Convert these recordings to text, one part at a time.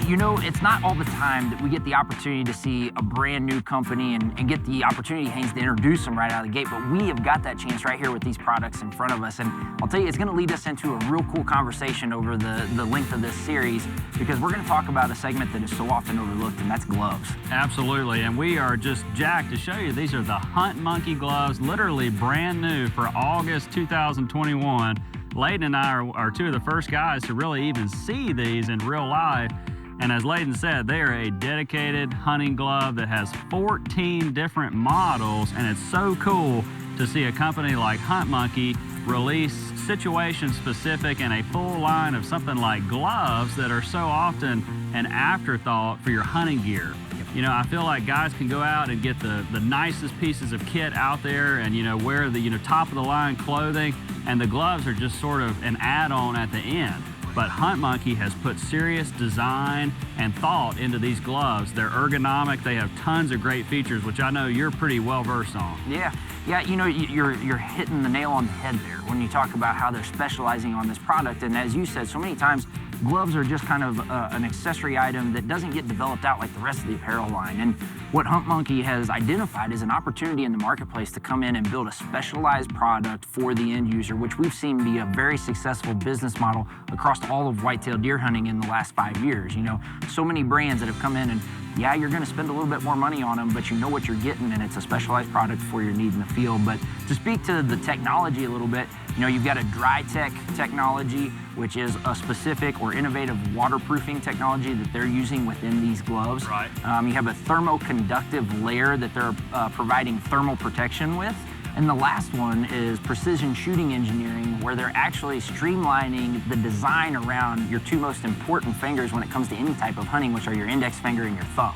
you know, it's not all the time that we get the opportunity to see a brand new company and get the opportunity, Haynes, to introduce them right out of the gate, but we have got that chance right here with these products in front of us. And I'll tell you, it's gonna lead us into a real cool conversation over the length of this series, because we're gonna talk about a segment that is so often overlooked, and that's gloves. Absolutely, and we are just jacked to show you these are the Hunt Monkey gloves, literally brand new for August 2021. Laden and I are two of the first guys to really even see these in real life. And as Laden said, they are a dedicated hunting glove that has 14 different models, and it's so cool to see a company like Hunt Monkey release situation-specific and a full line of something like gloves that are so often an afterthought for your hunting gear. You know, I feel like guys can go out and get the nicest pieces of kit out there and, you know, wear the, top-of-the-line clothing, and the gloves are just sort of an add-on at the end. But Hunt Monkey has put serious design and thought into these gloves. They're ergonomic, they have tons of great features, which I know you're pretty well-versed on. Yeah, you know, you're hitting the nail on the head there when you talk about how they're specializing on this product. And as you said so many times, gloves are just kind of an accessory item that doesn't get developed out like the rest of the apparel line. And what Hunt Monkey has identified is an opportunity in the marketplace to come in and build a specialized product for the end user, which we've seen be a very successful business model across all of whitetail deer hunting in the last 5 years. You know, so many brands that have come in and, yeah, you're gonna spend a little bit more money on them, but you know what you're getting, and it's a specialized product for your need in the field. But to speak to the technology a little bit, you know, you've got a DryTec technology, which is a specific or innovative waterproofing technology that they're using within these gloves. Right. You have a thermoconductive layer that they're providing thermal protection with. And the last one is precision shooting engineering, where they're actually streamlining the design around your two most important fingers when it comes to any type of hunting, which are your index finger and your thumb.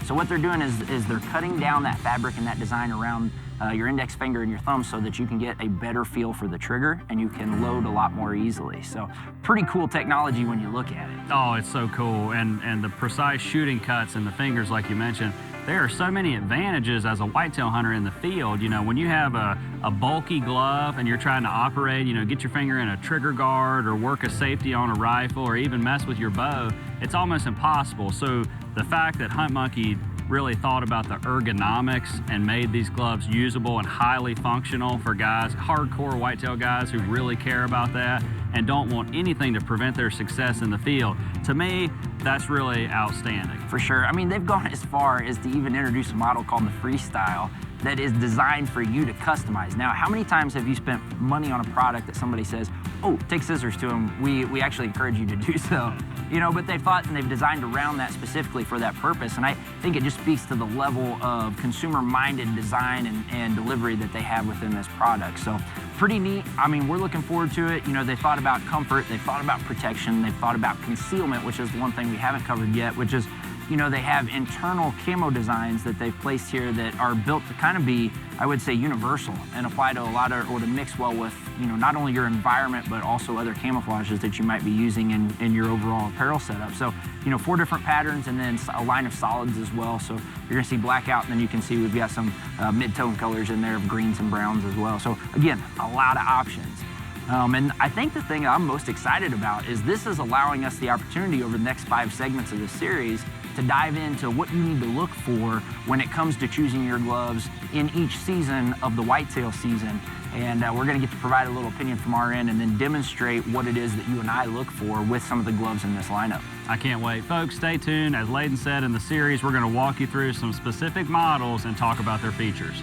So what they're doing is they're cutting down that fabric and that design around your index finger and your thumb so that you can get a better feel for the trigger and you can load a lot more easily. So pretty cool technology when you look at it. Oh, it's so cool. And the precise shooting cuts and the fingers, like you mentioned, there are so many advantages as a whitetail hunter in the field. You know, when you have a bulky glove and you're trying to operate, you know, get your finger in a trigger guard or work a safety on a rifle or even mess with your bow, it's almost impossible. So the fact that Hunt Monkey really thought about the ergonomics and made these gloves usable and highly functional for guys, hardcore whitetail guys who really care about that and don't want anything to prevent their success in the field. To me, that's really outstanding. For sure. I mean, they've gone as far as to even introduce a model called the Freestyle that is designed for you to customize. Now, how many times have you spent money on a product that somebody says, oh, take scissors to them, we actually encourage you to do so. You know, but they've thought and they've designed around that specifically for that purpose. And I think it just speaks to the level of consumer-minded design and delivery that they have within this product. So pretty neat. I mean, we're looking forward to it. You know, they thought about comfort, they've thought about protection, they've thought about concealment, which is the one thing we haven't covered yet, which is, you know, they have internal camo designs that they've placed here that are built to kind of be, I would say, universal and apply to a lot of, or to mix well with, you know, not only your environment, but also other camouflages that you might be using in your overall apparel setup. So, you know, 4 different patterns and then a line of solids as well. So you're gonna see blackout, and then you can see we've got some mid-tone colors in there of greens and browns as well. So again, a lot of options. And I think the thing I'm most excited about is this is allowing us the opportunity over the next 5 segments of this series to dive into what you need to look for when it comes to choosing your gloves in each season of the whitetail season. And we're gonna get to provide a little opinion from our end and then demonstrate what it is that you and I look for with some of the gloves in this lineup. I can't wait. Folks, stay tuned. As Laden said in the series, we're gonna walk you through some specific models and talk about their features.